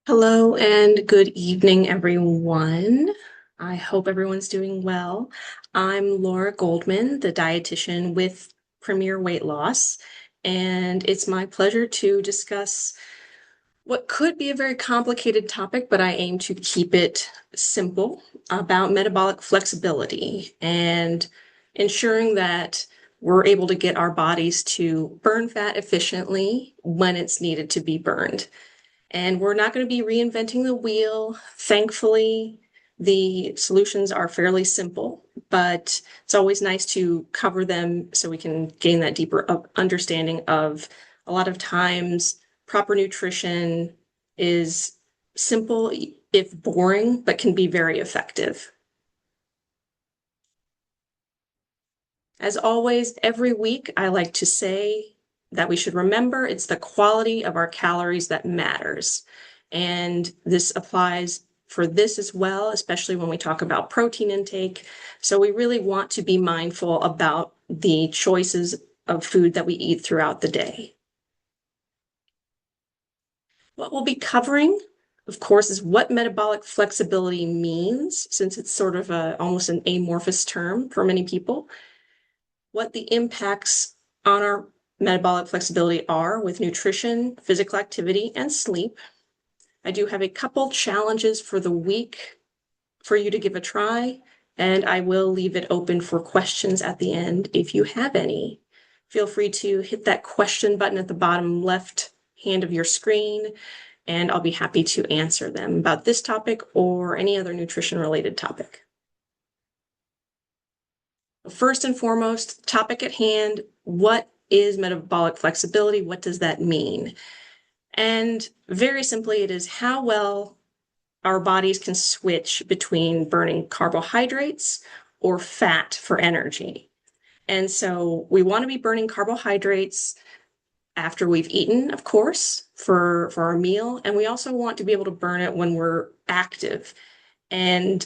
Hello and good evening, everyone. I hope everyone's doing well. I'm Laura Goldman, the dietitian with Premier Weight Loss, and it's my pleasure to discuss what could be a very complicated topic, but I aim to keep it simple about metabolic flexibility and ensuring that we're able to get our bodies to burn fat efficiently when it's needed to be burned. And we're not going to be reinventing the wheel. Thankfully, the solutions are fairly simple, but it's always nice to cover them so we can gain that deeper understanding of a lot of times proper nutrition is simple if boring, but can be very effective. As always, every week I like to say that we should remember it's the quality of our calories that matters. And this applies for this as well, especially when we talk about protein intake. So we really want to be mindful about the choices of food that we eat throughout the day. What we'll be covering, of course, is what metabolic flexibility means, since it's sort of almost an amorphous term for many people, what the impacts on our metabolic flexibility are with nutrition, physical activity, and sleep. I do have a couple challenges for the week for you to give a try, and I will leave it open for questions at the end if you have any. Feel free to hit that question button at the bottom left hand of your screen, and I'll be happy to answer them about this topic or any other nutrition-related topic. First and foremost, topic at hand, what is metabolic flexibility? What does that mean? And very simply, it is how well our bodies can switch between burning carbohydrates or fat for energy. And so we want to be burning carbohydrates after we've eaten, of course, for our meal. And we also want to be able to burn it when we're active. And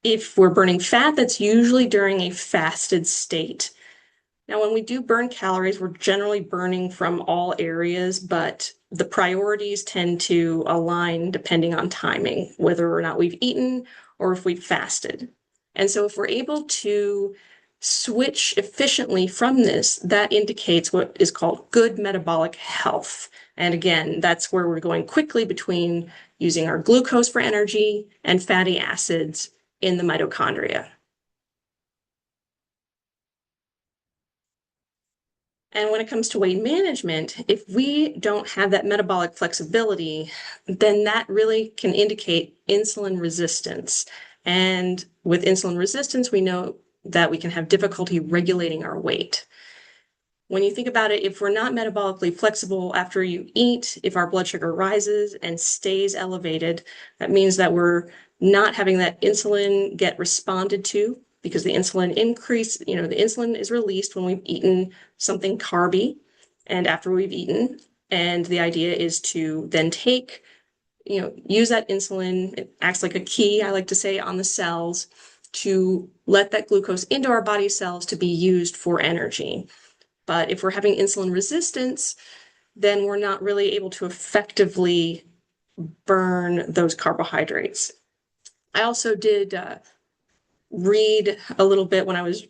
if we're burning fat, that's usually during a fasted state. Now, when we do burn calories, we're generally burning from all areas, but the priorities tend to align depending on timing, whether or not we've eaten or if we've fasted. And so if we're able to switch efficiently from this, that indicates what is called good metabolic health. And again, that's where we're going quickly between using our glucose for energy and fatty acids in the mitochondria. And when it comes to weight management, if we don't have that metabolic flexibility, then that really can indicate insulin resistance. And with insulin resistance, we know that we can have difficulty regulating our weight. When you think about it, if we're not metabolically flexible after you eat, if our blood sugar rises and stays elevated, that means that we're not having that insulin get responded to, because the insulin the insulin is released when we've eaten something carby and after we've eaten. And the idea is to then use that insulin. It acts like a key, I like to say, on the cells to let that glucose into our body cells to be used for energy. But if we're having insulin resistance, then we're not really able to effectively burn those carbohydrates. I also did read a little bit when I was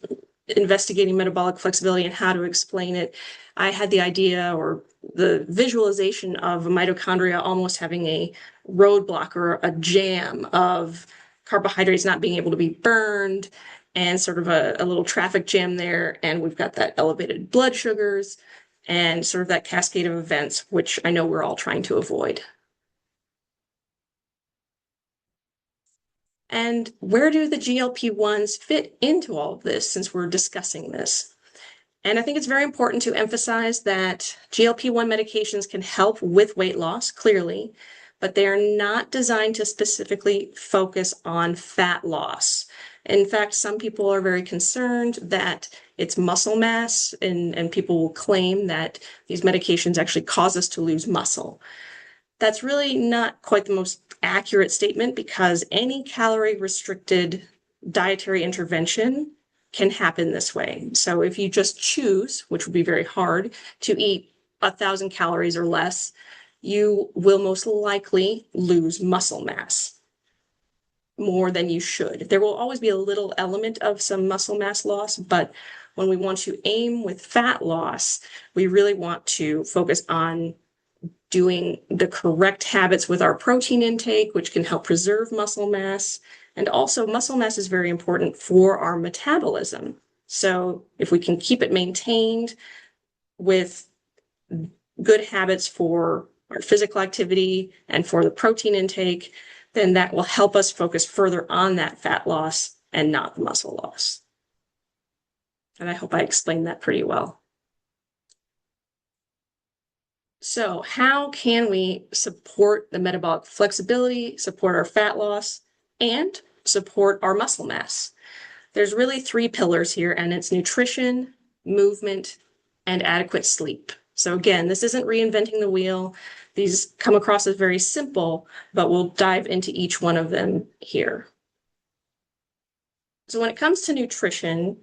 investigating metabolic flexibility and how to explain it. I had the idea or the visualization of mitochondria almost having a roadblock or a jam of carbohydrates not being able to be burned, and sort of a little traffic jam there. And we've got that elevated blood sugars and sort of that cascade of events, which I know we're all trying to avoid. And where do the GLP-1s fit into all of this, since we're discussing this? And I think it's very important to emphasize that GLP-1 medications can help with weight loss, clearly, but they are not designed to specifically focus on fat loss. In fact, some people are very concerned that it's muscle mass, and people will claim that these medications actually cause us to lose muscle. That's really not quite the most accurate statement, because any calorie-restricted dietary intervention can happen this way. So if you just choose, which would be very hard, to eat 1,000 calories or less, you will most likely lose muscle mass more than you should. There will always be a little element of some muscle mass loss, but when we want to aim with fat loss, we really want to focus on doing the correct habits with our protein intake, which can help preserve muscle mass. And also, muscle mass is very important for our metabolism. So if we can keep it maintained with good habits for our physical activity and for the protein intake, then that will help us focus further on that fat loss and not the muscle loss. And I hope I explained that pretty well. So how can we support the metabolic flexibility, support our fat loss, and support our muscle mass? There's really three pillars here, and it's nutrition, movement, and adequate sleep. So again, this isn't reinventing the wheel. These come across as very simple, but we'll dive into each one of them here. So when it comes to nutrition,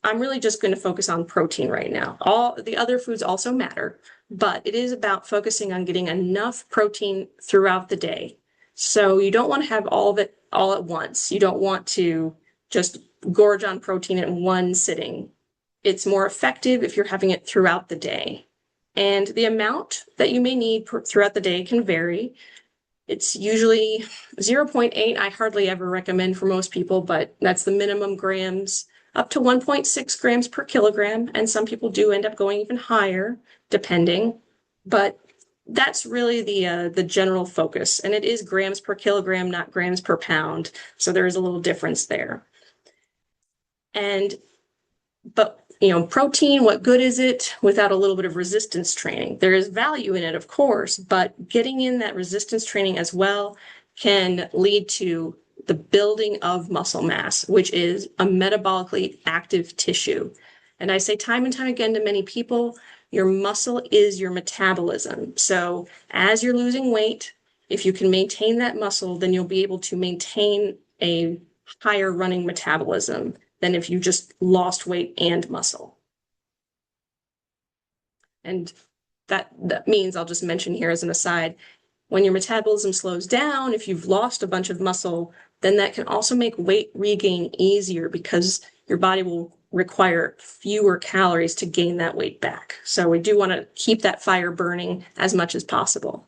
I'm really just going to focus on protein right now. All the other foods also matter, but it is about focusing on getting enough protein throughout the day. So you don't want to have all of it all at once. You don't want to just gorge on protein in one sitting. It's more effective if you're having it throughout the day. And the amount that you may need throughout the day can vary. It's usually 0.8. I hardly ever recommend for most people, but that's the minimum grams, up to 1.6 grams per kilogram. And some people do end up going even higher, depending. But that's really the general focus. And it is grams per kilogram, not grams per pound. So there is a little difference there. But protein, what good is it without a little bit of resistance training? There is value in it, of course, but getting in that resistance training as well can lead to the building of muscle mass, which is a metabolically active tissue. And I say time and time again to many people, your muscle is your metabolism. So as you're losing weight, if you can maintain that muscle, then you'll be able to maintain a higher running metabolism than if you just lost weight and muscle. And that means, I'll just mention here as an aside, when your metabolism slows down, if you've lost a bunch of muscle, then that can also make weight regain easier because your body will require fewer calories to gain that weight back. So we do want to keep that fire burning as much as possible.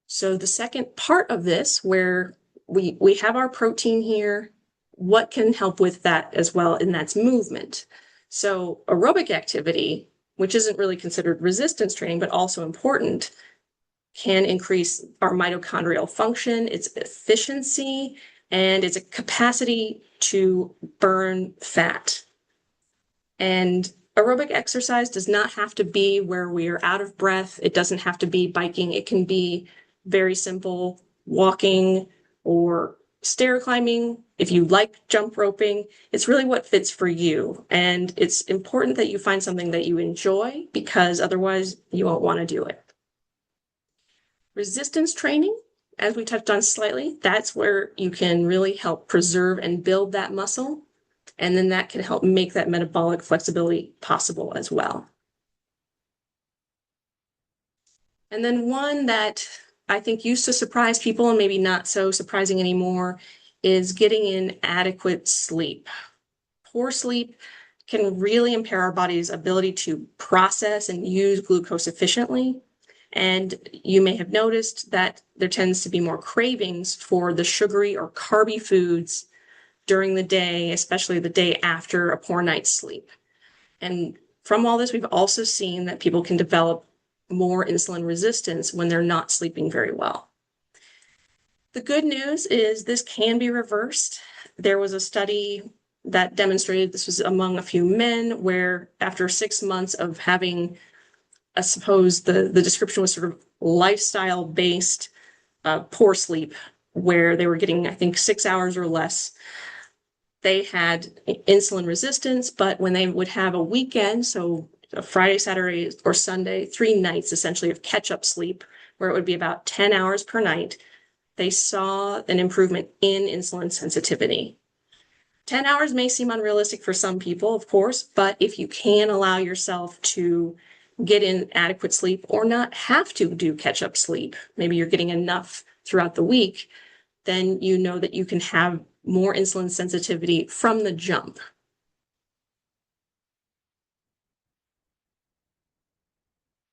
So the second part of this, where we have our protein here, what can help with that as well, and that's movement. So aerobic activity, which isn't really considered resistance training, but also important, can increase our mitochondrial function, its efficiency, and its capacity to burn fat. And aerobic exercise does not have to be where we are out of breath. It doesn't have to be biking. It can be very simple walking or stair climbing. If you like jump roping, it's really what fits for you. And it's important that you find something that you enjoy, because otherwise you won't want to do it. Resistance training, as we touched on slightly, that's where you can really help preserve and build that muscle. And then that can help make that metabolic flexibility possible as well. And then one that I think used to surprise people and maybe not so surprising anymore is getting in adequate sleep. Poor sleep can really impair our body's ability to process and use glucose efficiently. And you may have noticed that there tends to be more cravings for the sugary or carby foods during the day, especially the day after a poor night's sleep. And from all this, we've also seen that people can develop more insulin resistance when they're not sleeping very well. The good news is this can be reversed. There was a study that demonstrated, this was among a few men, where after 6 months of having, I suppose the description was sort of lifestyle-based poor sleep, where they were getting, I think, 6 hours or less, they had insulin resistance. But when they would have a weekend, so a Friday, Saturday, or Sunday, 3 nights essentially of catch-up sleep, where it would be about 10 hours per night, they saw an improvement in insulin sensitivity. 10 hours may seem unrealistic for some people, of course, but if you can allow yourself to get in adequate sleep or not have to do catch-up sleep, maybe you're getting enough throughout the week, then you know that you can have more insulin sensitivity from the jump.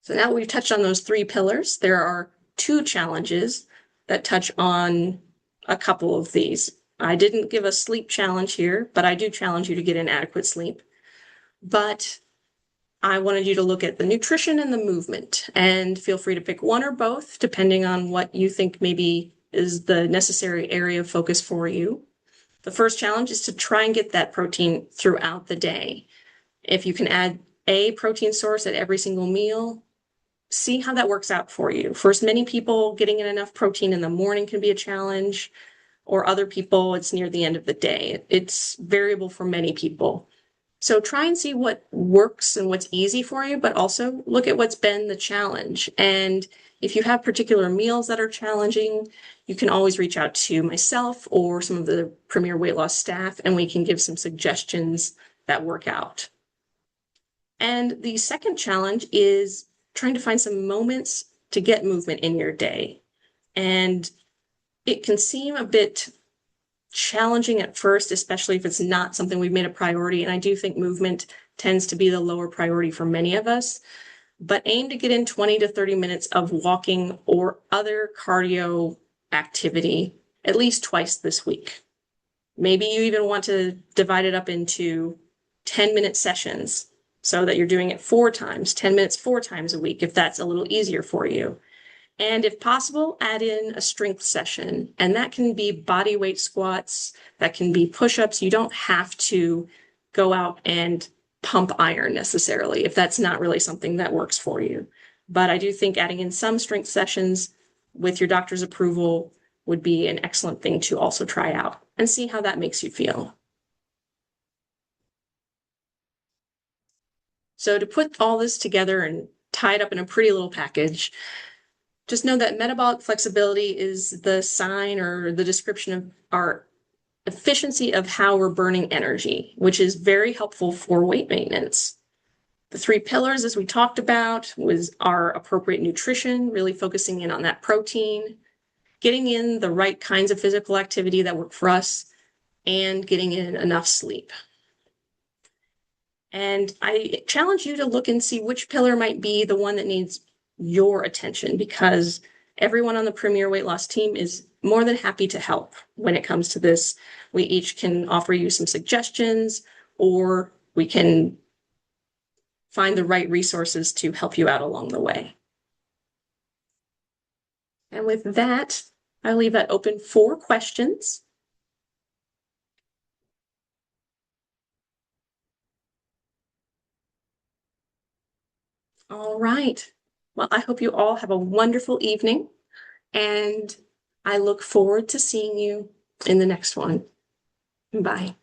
So now we've touched on those 3 pillars. There are 2 challenges that touch on a couple of these. I didn't give a sleep challenge here, but I do challenge you to get in adequate sleep. But I wanted you to look at the nutrition and the movement, and feel free to pick one or both, depending on what you think maybe is the necessary area of focus for you. The first challenge is to try and get that protein throughout the day. If you can add a protein source at every single meal, see how that works out for you. For many people, getting in enough protein in the morning can be a challenge, or other people, it's near the end of the day. It's variable for many people. So try and see what works and what's easy for you, but also look at what's been the challenge. And if you have particular meals that are challenging, you can always reach out to myself or some of the Premier Weight Loss staff, and we can give some suggestions that work out. And the second challenge is trying to find some moments to get movement in your day. And it can seem a bit challenging at first, especially if it's not something we've made a priority. And I do think movement tends to be the lower priority for many of us, but aim to get in 20 to 30 minutes of walking or other cardio activity at least twice this week. Maybe you even want to divide it up into 10-minute sessions so that you're doing it 4 times, 10 minutes 4 times a week, if that's a little easier for you. And if possible, add in a strength session, and that can be body weight squats, that can be push-ups. You don't have to go out and pump iron necessarily if that's not really something that works for you. But I do think adding in some strength sessions with your doctor's approval would be an excellent thing to also try out and see how that makes you feel. So to put all this together and tie it up in a pretty little package, just know that metabolic flexibility is the sign or the description of our efficiency of how we're burning energy, which is very helpful for weight maintenance. The 3 pillars, as we talked about, was our appropriate nutrition, really focusing in on that protein, getting in the right kinds of physical activity that work for us, and getting in enough sleep. And I challenge you to look and see which pillar might be the one that needs your attention, because everyone on the Premier Weight Loss team is more than happy to help when it comes to this. We each can offer you some suggestions, or we can find the right resources to help you out along the way. And with that, I'll leave that open for questions. All right. Well, I hope you all have a wonderful evening, and I look forward to seeing you in the next one. Bye.